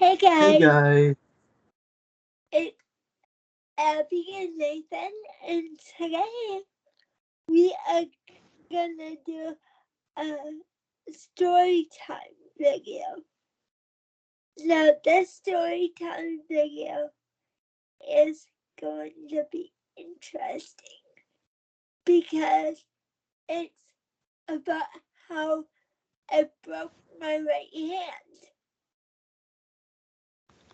Hey Hey guys, guys. it's Abby and Nathan, and today we are gonna do a story time video. Now, this story time video is going to be interesting because it's about how I broke my right hand.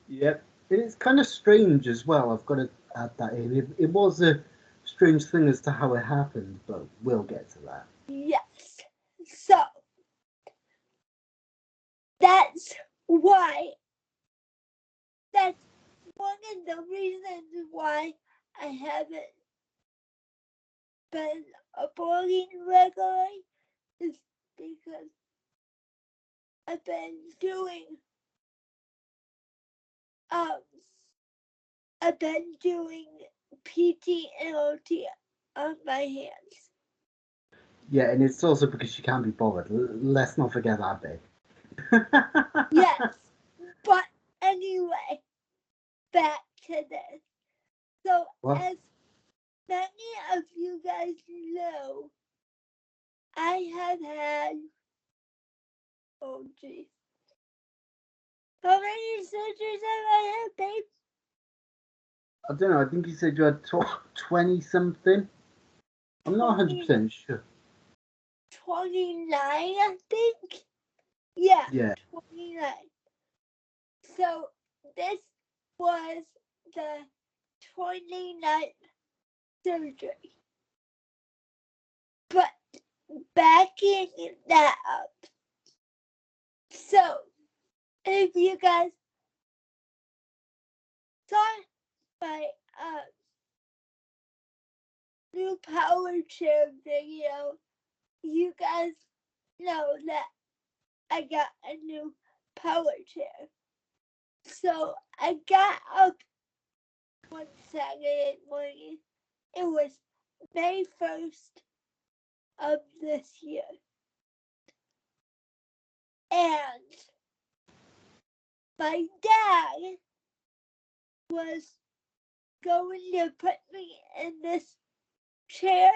Yep. It's kind of strange as well. I've got to add that in. It was a strange thing as to how it happened, but we'll get to that. Yes, so that's why that's one of the reasons why I haven't been uploading regularly is because I've been doing um I've been doing PT and OT on my hands. Yeah, and it's also because you can't be bothered. Let's not forget that bit. Yes, but anyway, back to this. So Well, as many of you guys know, I have had oh geez. How many surgeries have I had, babe? I don't know. I think you said you had 20 something. I'm not 100% sure. 29, I think. Yeah, Yeah. 29. So this was the 29th surgery. But backing that up. So if you guys saw my new power chair video, you guys know that I got a new power chair. So I got up one Saturday morning. It was May 1st of this year. And my dad was going to put me in this chair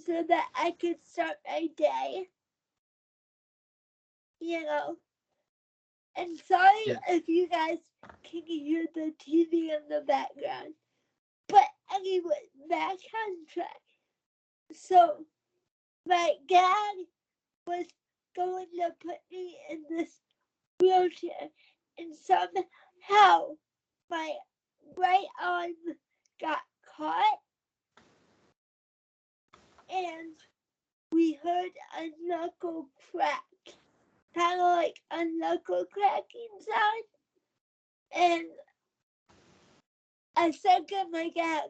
so that I could start my day. You know. And sorry Yeah. if you guys can hear the TV in the background. But anyway, back on track. So my dad was going to put me in this wheelchair, and somehow my right arm got caught, and we heard a knuckle crack, kind of like a knuckle cracking sound. And I said to my dad,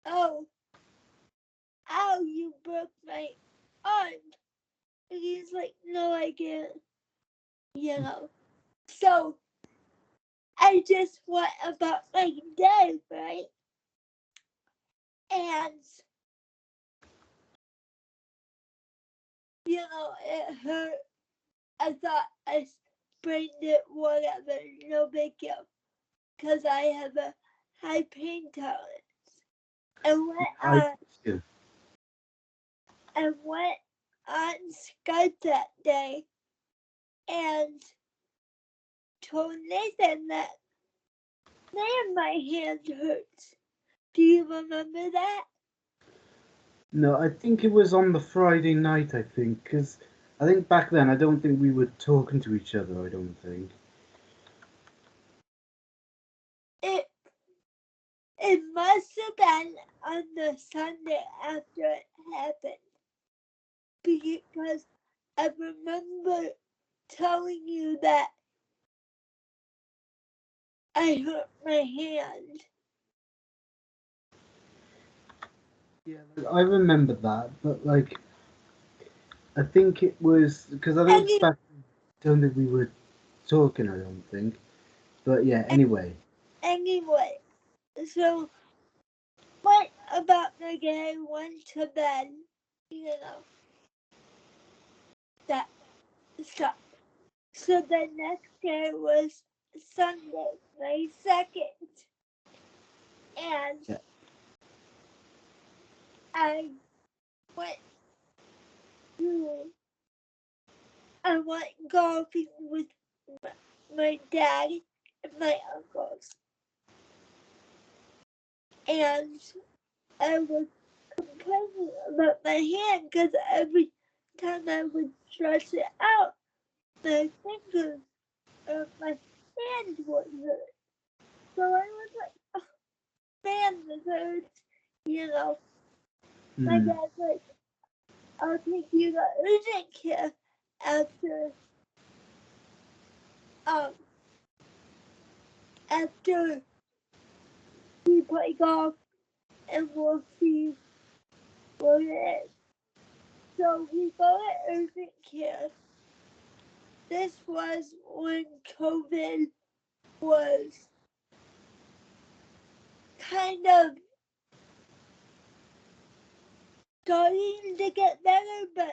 "Oh, ow, you broke my arm." And he's like, "No, I didn't." You know. So I just went about my day, right? And it hurt. I thought I sprained it, whatever, no big deal, because I have a high pain tolerance. I went on Skype that day and told Nathan that, man, my hand hurts. Do you remember that? No, I think it was on the Friday night, I think, because I think back then I don't think we were talking to each other, I don't think. It must have been on the Sunday after it happened, because I remember telling you that I hurt my hand. Yeah, I remember that, but like, I think it was because I think Any, back don't think we were talking. I don't think, but yeah. Anyway, anyway, so what about the day I went to bed? You know, that stuff. So the next day was Sunday, May 2nd. And Yeah. I went I went golfing with my dad and my uncles. And I was complaining about my hand because every time I would stretch it out, my fingers or my hand would hurt. So I was like, oh, man, this hurts. You know, my dad's like, I'll take you to urgent care after um after we play golf and we'll see what it is. So we go to urgent care. This was when COVID was kind of starting to get better, but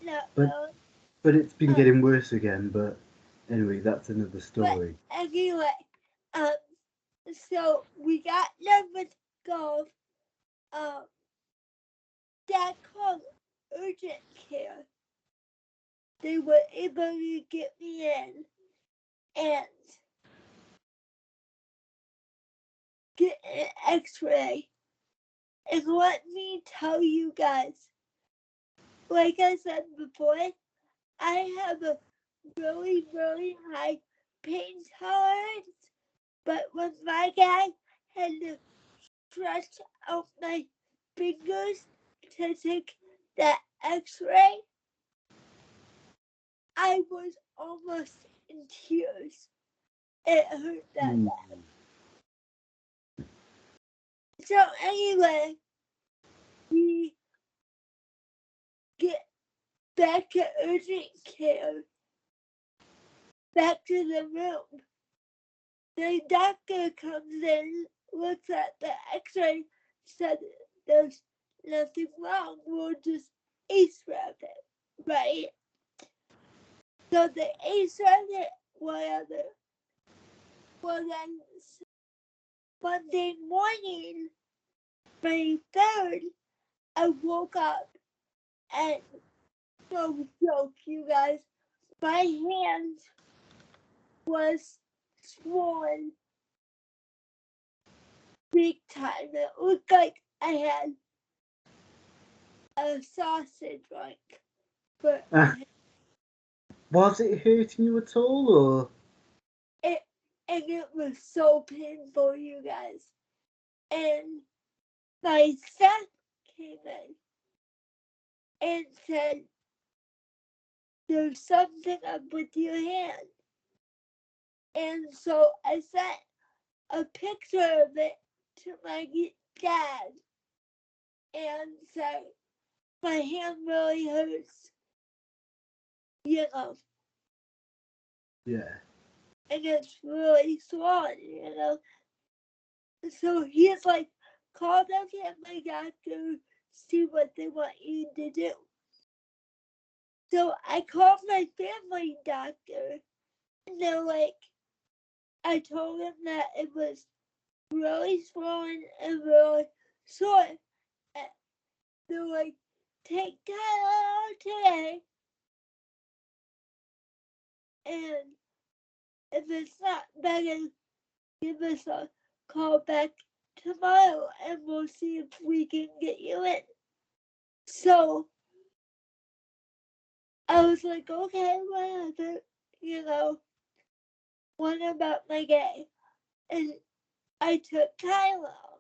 not really. But it's been getting worse again. But anyway, that's another story. But anyway, um, so we got done with golf. Dad called urgent care. They were able to get me in and get an X-ray. And let me tell you guys, like I said before, I have a really, really high pain tolerance. But when my dad had to stretch out my fingers to take that X-ray, I was almost in tears. It hurt that bad. So anyway, we get back to urgent care, back to the room. The doctor comes in, looks at the X-ray, said there's nothing wrong. We'll just ACE wrap it, right? So the ACE wrap it, whatever. Well then, Monday morning, May 3rd, I woke up and no joke, you guys, my hand was swollen big time. It looked like I had a sausage like. But Was it hurting you at all, or? it was so painful, you guys. And my staff came in and said, there's something up with your hand. And so I sent a picture of it to my dad and said, my hand really hurts, you know. Yeah. And it's really swollen, you know. So he's like, call them and my doctor, see what they want you to do. So I called my family doctor, and they're like, I told them that it was really swollen and really sore. And they're like, take Tylenol today, and if it's not better, give us a call back tomorrow and we'll see if we can get you in. So I was like, okay, whatever, you know, what about my day? And I took Tylenol.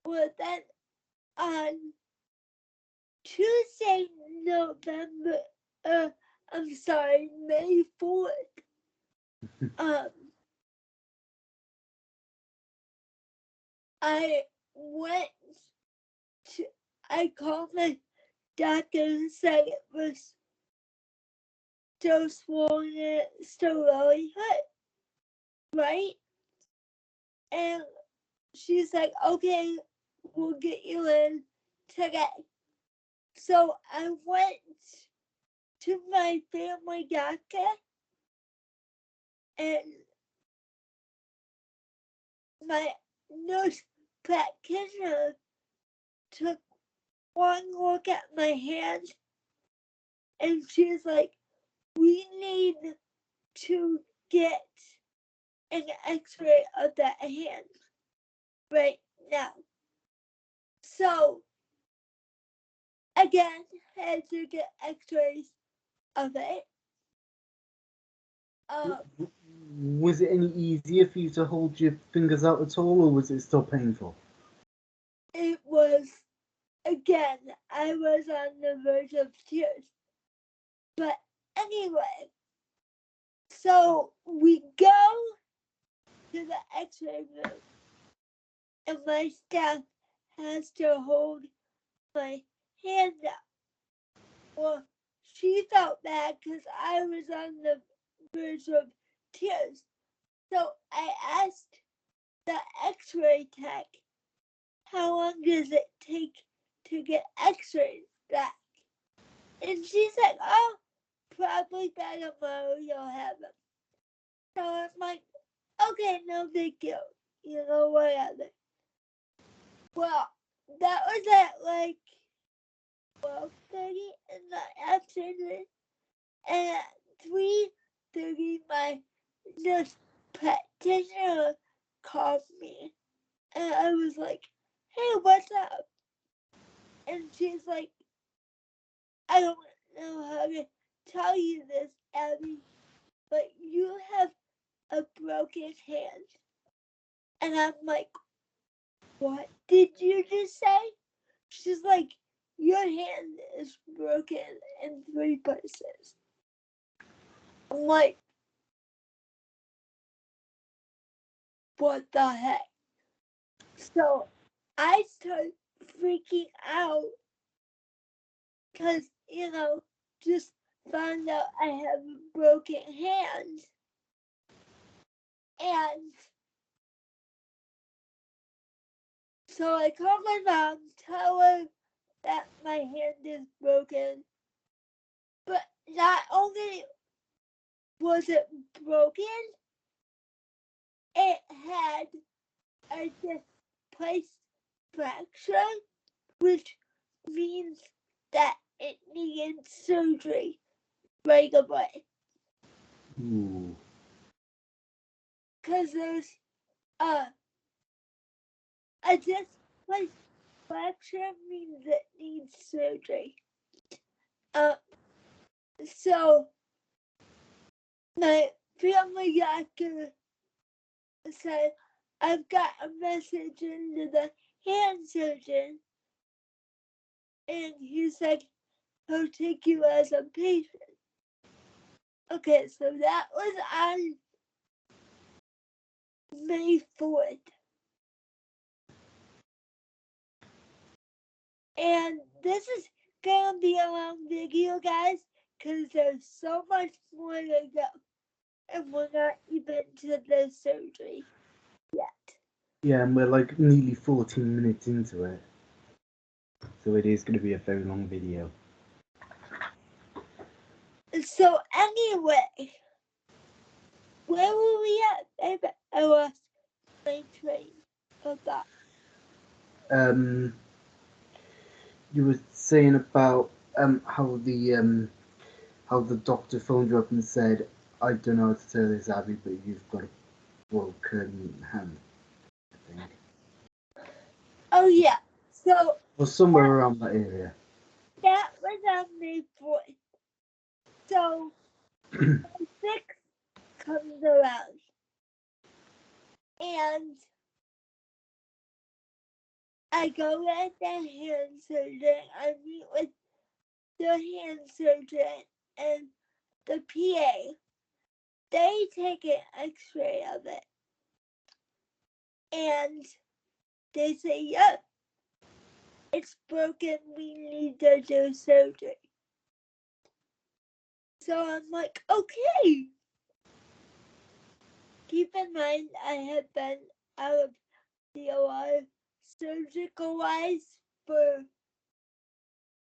Well, then on Tuesday, May 4th, I went to, I called my doctor and said it was so swollen and it still really hurt, right? And she's like, okay, we'll get you in today. So I went to my family doctor, and my nurse practitioner took one look at my hand, and she's like, we need to get an x-ray of that hand right now. So again, had to get x-rays of it. Was it any easier for you to hold your fingers out at all, or was it still painful? It was, again, I was on the verge of tears. But anyway, so we go to the x-ray room, and my staff has to hold my hand up. Well, she felt bad because I was on the verge of tears. So I asked the x-ray tech, how long does it take to get x-rays back? And she's like, oh, probably by tomorrow you'll have them. So I'm like, okay, no big deal. You know, whatever. Well, that was at like 12:30 in the afternoon. And at 3:30, my nurse practitioner called me. And I was like, hey, what's up? And she's like, I don't know how to tell you this, Abby, but you have a broken hand. And I'm like, what did you just say? She's like, your hand is broken in 3 places. I'm like, what the heck? So I start freaking out because, you know, just found out I have a broken hand. And so I call my mom, tell her that my hand is broken. But not only was it broken, it had a displaced fracture, which means that it needed surgery right away. Ooh. Because there's a displaced fracture means it needs surgery. So my family doctor said, I've got a message into the hand surgeon, and he said he'll take you as a patient. Okay, so that was on May 4th. And this is gonna be a long video, guys, because there's so much more to go. And we're not even to the surgery yet. Yeah, and we're like nearly 14 minutes into it. So it is going to be a very long video. So anyway, where were we at, baby? I lost my train of thought. You were saying about how the doctor phoned you up and said, I don't know how to tell this, Abby, but you've got a broken hand, I think. Oh yeah, so Or somewhere around that area. that was on May 4th. So May 6th comes around, and I go at the hand surgeon. I meet with the hand surgeon and the PA. They take an x-ray of it. And they say, yep, it's broken. We need to do surgery. So I'm like, okay. Keep in mind, I have been out of the OR surgical-wise for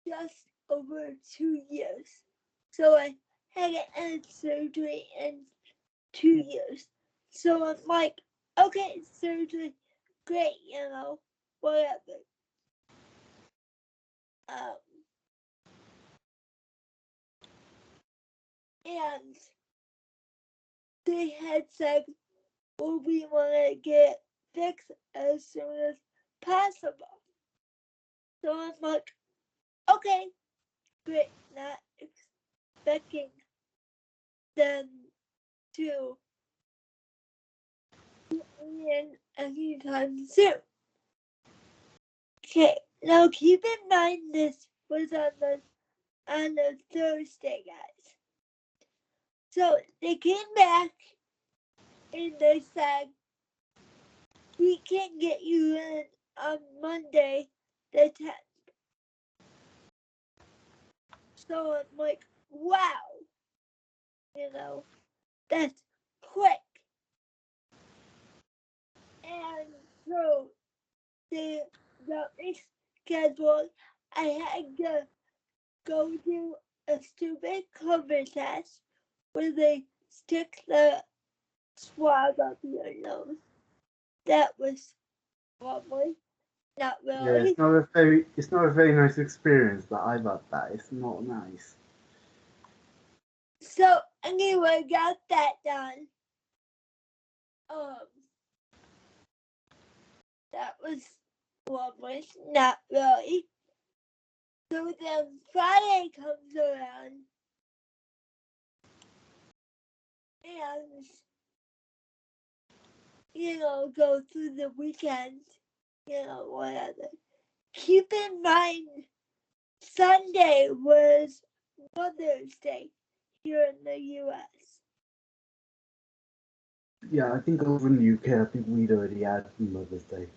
just over 2 years. So I hadn't had surgery in 2 years. So I'm like, okay, surgery, great, whatever. Um, and they had said, well, we want to get fixed as soon as possible. So I'm like, okay, great, not expecting them to in anytime soon. Okay, now keep in mind this was on a Thursday, guys. So they came back and they said, we can get you in on Monday the 10th. So I'm like, wow, that's quick. And so they got me scheduled. I had to go do a stupid COVID test where they stick the swab up your nose. That was lovely. Not Yeah, really. it's not a very nice experience, but I've had that. It's not nice. So anyway, got that done. That was lovely. Not really. So then Friday comes around and go through the weekend, whatever. Keep in mind Sunday was Mother's Day here in the US. Yeah, I think over in the UK, I think we'd already had Mother's Day.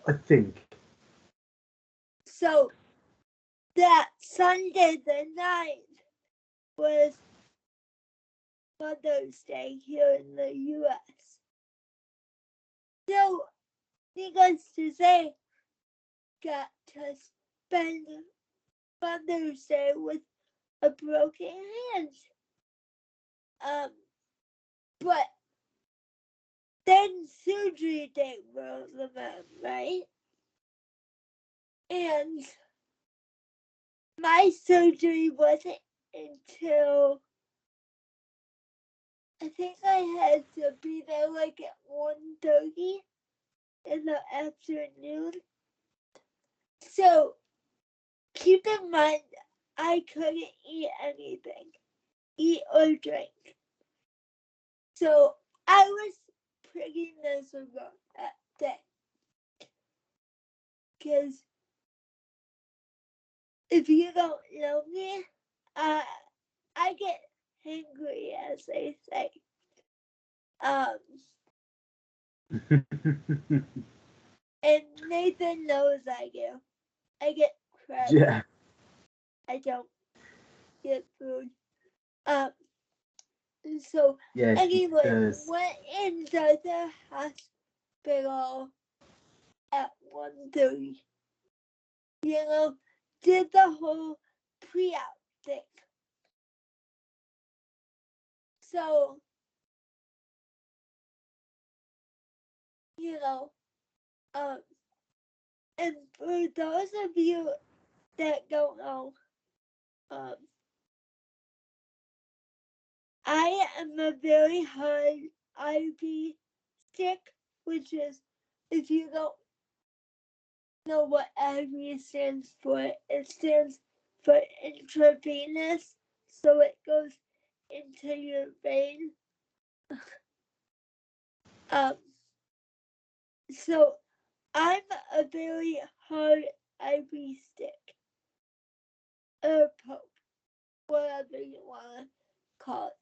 I think. So that Sunday the 9th was Mother's Day here in the US. So, needless to say, got to spend Mother's Day with a broken hand. But then surgery date rolls around, right? And my surgery wasn't until I think I had to be there like at 1:30 in the afternoon. So keep in mind I couldn't eat anything, eat or drink. So I was pretty miserable that day. Because if you don't know me, I get hangry, as they say. And Nathan knows I do. I get crabby. Yeah. I don't get food. So Yeah, anyway, went into the hospital at 1:30. Did the whole pre-op thing. So, and for those of you that don't know, I am a very hard IV stick, which is, if you don't know what IV stands for, it stands for intravenous, so it goes into your vein. So I'm a very hard IV stick, or poke, whatever you want to call it.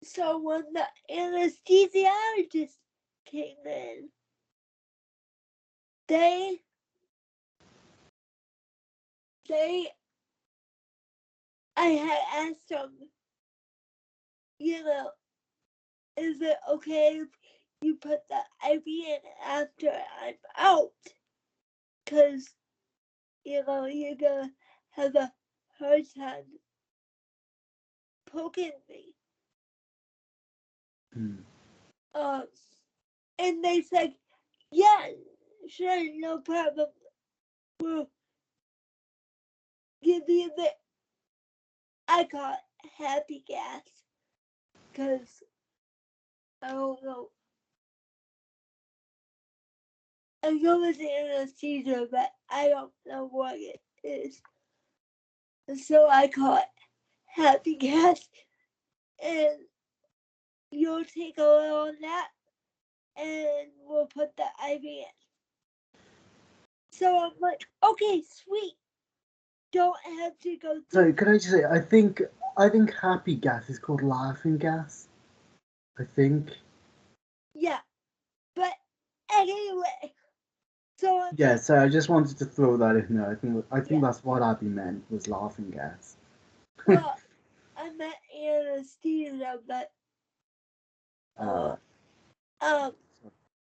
So when the anesthesiologist came in, I had asked them, is it okay if you put the IV in after I'm out? Because, you're going to have a hard time poking me. Hmm. And they said, yeah, sure, no problem. We'll give you the, I call it happy gas, because I don't know. I know it's anesthesia, but I don't know what it is. So I call it happy gas, and you'll take a little on that, and we'll put the IV in. So I'm like, okay, sweet. Don't have to go through. Sorry, can I just say, I think happy gas is called laughing gas. I think. Yeah, but anyway, so I'm Yeah, so I just wanted to throw that in there. I think Yeah. that's what Abby meant, was laughing gas. well, I meant anesthesia, but Uh,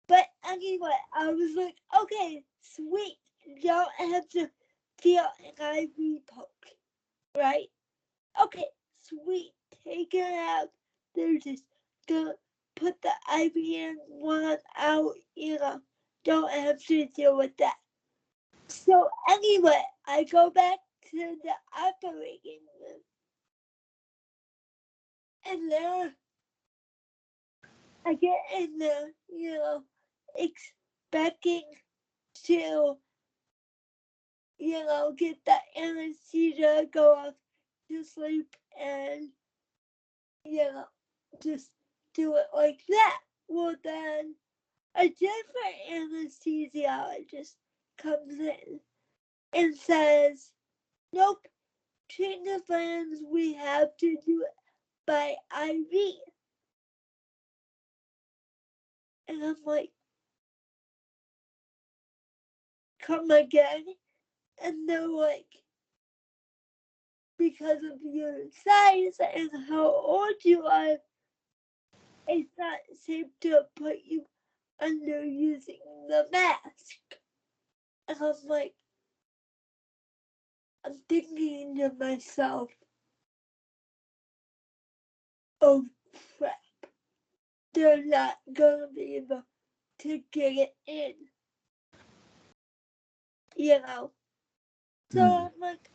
but anyway, I was like, okay, sweet. Don't have to feel an IV poke, right? Okay, sweet. Take it out. They're just gonna put the IV in 1 hour, don't have to deal with that. So anyway, I go back to the operating room, and there I get in there, expecting to, get the anesthesia, go off to sleep, and, just do it like that. Well, then a different anesthesiologist comes in and says, nope, change of plans, we have to do it by IV. And I'm like, come again? And they're like, because of your size and how old you are, it's not safe to put you under using the mask. And I'm like, I'm thinking to myself, oh crap, they're not gonna be able to get it in, So I'm like,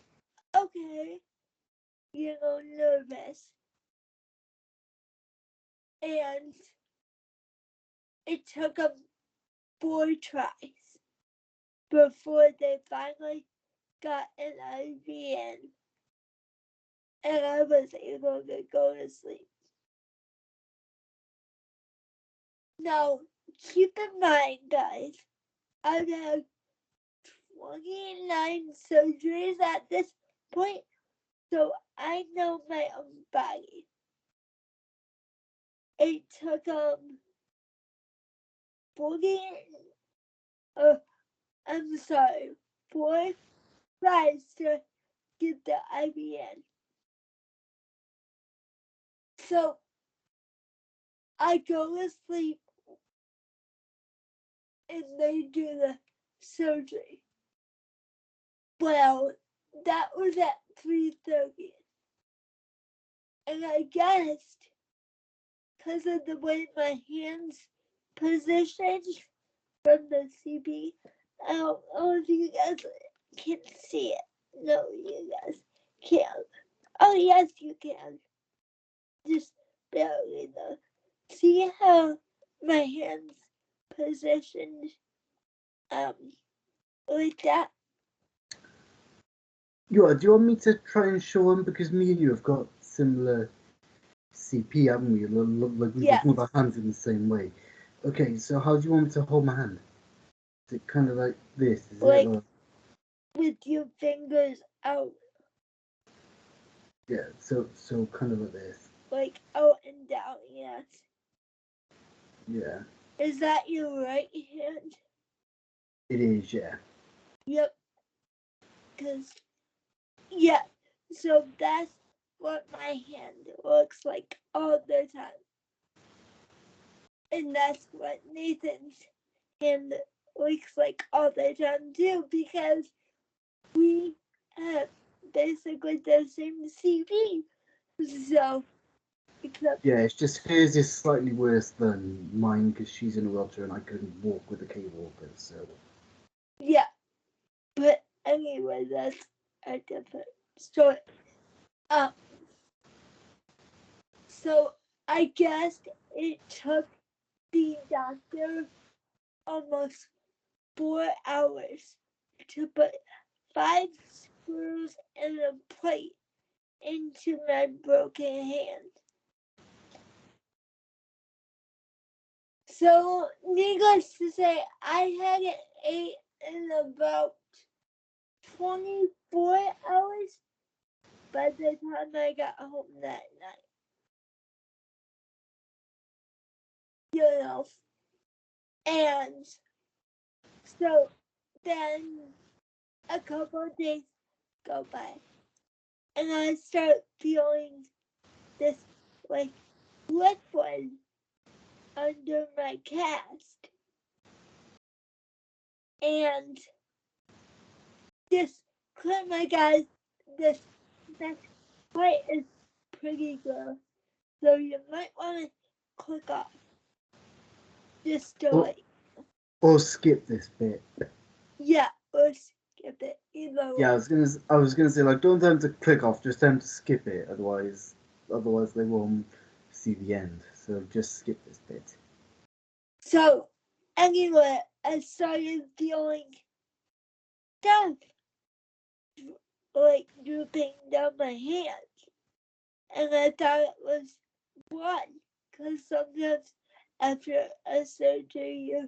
okay, nervous. And it took them 4 tries before they finally got an IV in, and I was able to go to sleep. Now, keep in mind, guys, I've had 29 surgeries at this point, so I know my own body. It took 4 tries to get the IV in. So I go to sleep and they do the surgery. Well, that was at 3:30. And I guessed, because of the way my hands positioned from the CB, I don't know if you guys can see it. No, you guys can't. Oh, yes, you can. Just barely though. See how my hands positioned like that? Yeah, do you want me to try and show him? Because me and you have got similar CP, haven't we? Like we Yeah. move our hands in the same way. Okay, so how do you want me to hold my hand? Is it kind of like this? Is Like, it like... with your fingers out. Yeah, so kind of like this. Like out and down, yes. Yeah. Is that your right hand? It is, yeah. Yep. Because, yeah. So that's what my hand looks like all the time. And that's what Nathan's hand looks like all the time too, because we have basically the same CV. So, except, Yeah, it's just hers is slightly worse than mine because she's in a wheelchair and I couldn't walk with a cane walker. So yeah. But anyway, that's a different story. Um, so I guess it took the doctor almost 4 hours to put 5 screws and a plate into my broken hand. So, needless to say, I hadn't ate in about 24 hours by the time I got home that night. You know, and so then a couple of days go by, and I start feeling this like liquid under my cast, and this oh my god, this next part is pretty good, so you might want to click off just to or, or skip this bit. yeah, or skip it either Yeah, way. I was gonna say like don't tell them to click off, just tell them to skip it. Otherwise they won't see the end. So just skip this bit. So anyway, I started feeling stuff like drooping down my hands, and I thought it was blood, because sometimes after a surgery, your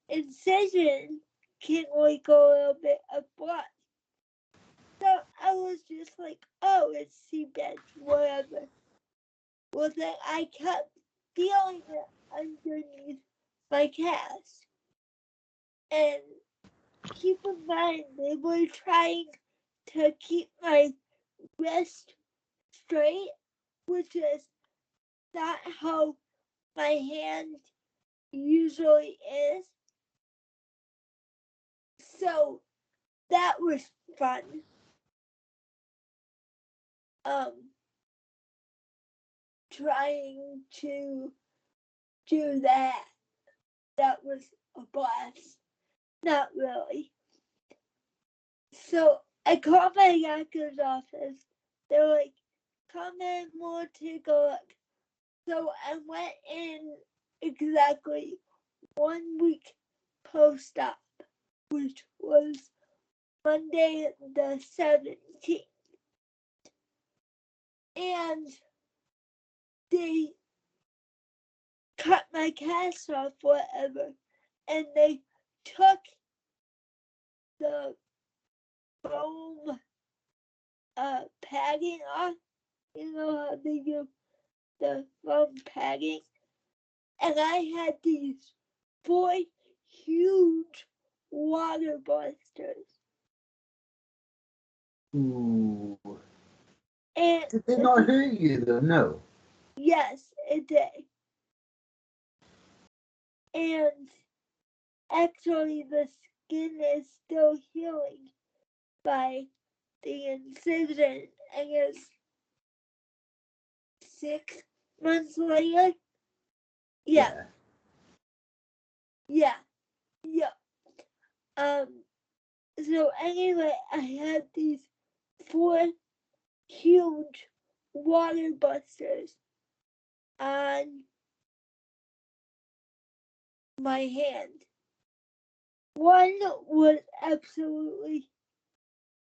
incision can like a little bit of blood. So I was just like, oh, it's seabed, whatever. Well, then I kept feeling it underneath my cast. And keep in mind, they were trying to keep my wrist straight, which is not how my hand usually is. So that was fun. Trying to do that. That was a blast. Not really. So I called my doctor's office. They're like, come in, we'll take a look. So I went in exactly 1 week post-op, which was Monday the 17th. And they cut my cast off, whatever, and they took the foam padding off. You know how they do the foam padding? And I had these 4 huge water blisters. Ooh. And Did they not hurt you though? No. yes, it did. And actually, the skin is still healing by the incision, I guess 6 months later. Yeah, yeah, yeah. So anyway, I had these 4 huge water busters on my hand. One was absolutely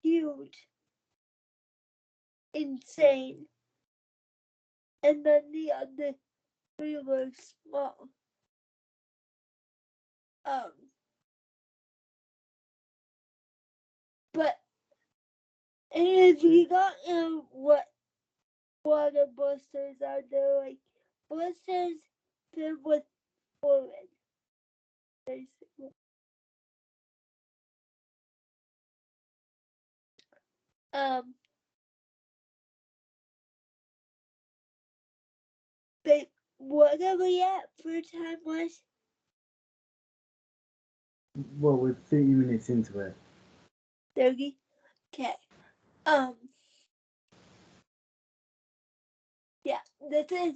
huge, insane, and then the other 3 were small. Um, but if you don't know what water blisters are, they're like blisters filled with fluid, basically. Um, but what are we at for time wise? Well, we're 30 minutes into it. 30. Okay. Um, this is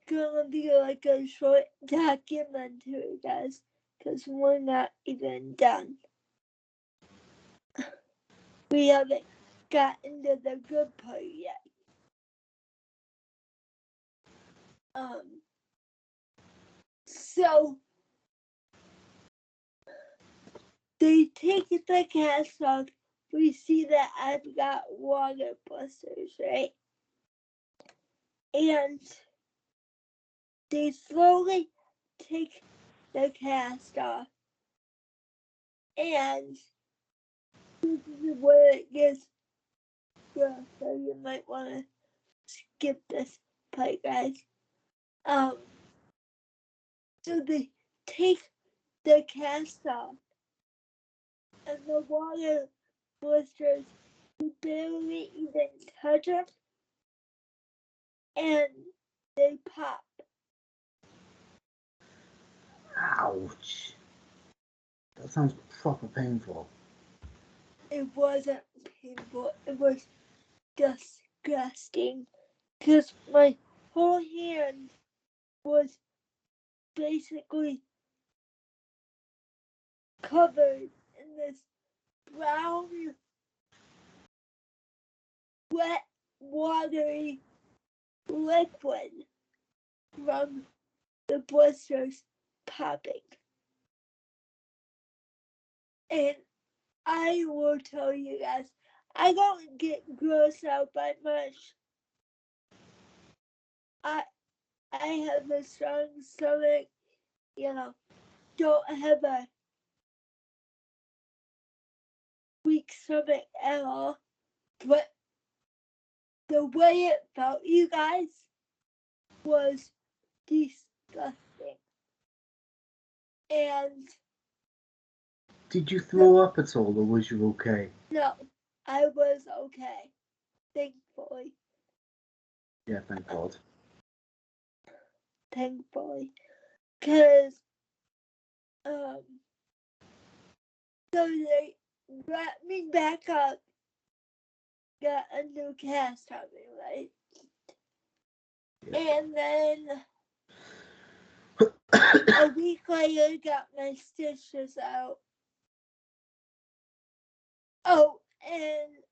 gonna be like a short documentary, guys, because we're not even done. We haven't gotten to the good part yet. So they take the cast off. We see that I've got water blisters, right? And they slowly take the cast off. And this is where it gets rough, so you might want to skip this part, guys. So they take the cast off, and the water blisters, you barely even touch them, and they pop. Ouch. That sounds proper painful. It wasn't painful, it was disgusting, because my whole hand was basically covered in this brown, wet, watery liquid from the blisters popping. And I will tell you guys, I don't get grossed out by much. I have a strong stomach, don't have a weak stomach at all. But the way it felt, you guys, was disgusting. And did you throw up at all, or was you okay? no, I was okay, thankfully. Yeah, thank God. Thankfully. Because, so they brought me back up, got a new cast on me, right? And then a week later, got my stitches out. Oh, and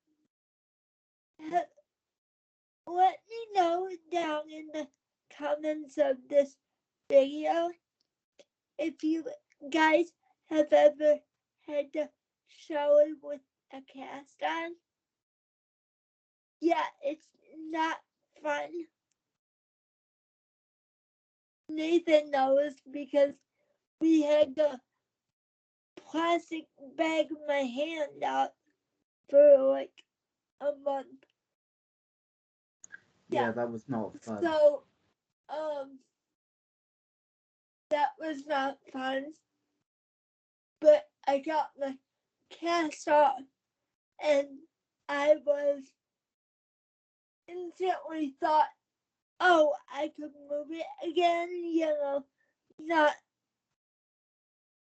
let me know down in the comments of this video if you guys have ever had to shower with a cast on. Yeah, it's not fun. Nathan knows because we had the plastic bag my hand up for like a month. Yeah, that was not fun. So, that was not fun. But I got my cast off, and I was instantly thought, oh, I could move it again, not,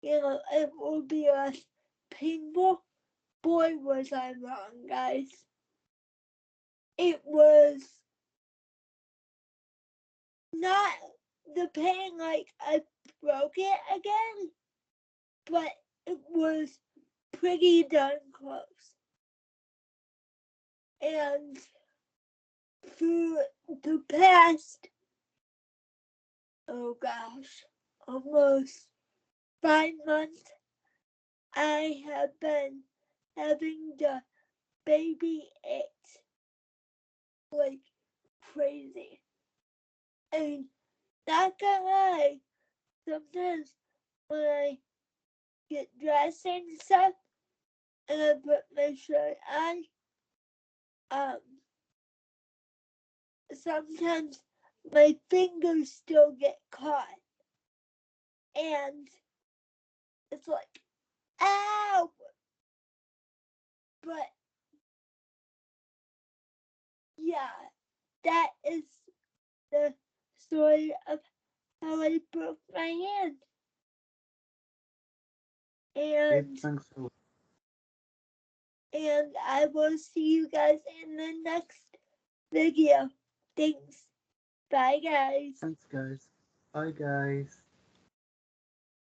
it will be less painful. Boy, was I wrong, guys. It was not the pain like I broke it again, but it was pretty darn close. And through the past, oh gosh, almost 5 months, I have been having to baby it like crazy. And not gonna lie, sometimes when I get dressed and stuff and I put my shirt on, sometimes my fingers still get caught. And it's like, ow! But yeah, that is the story of how I broke my hand. And Thanks for and I will see you guys in the next video. Thanks. Bye, guys. Thanks, guys. Bye, guys.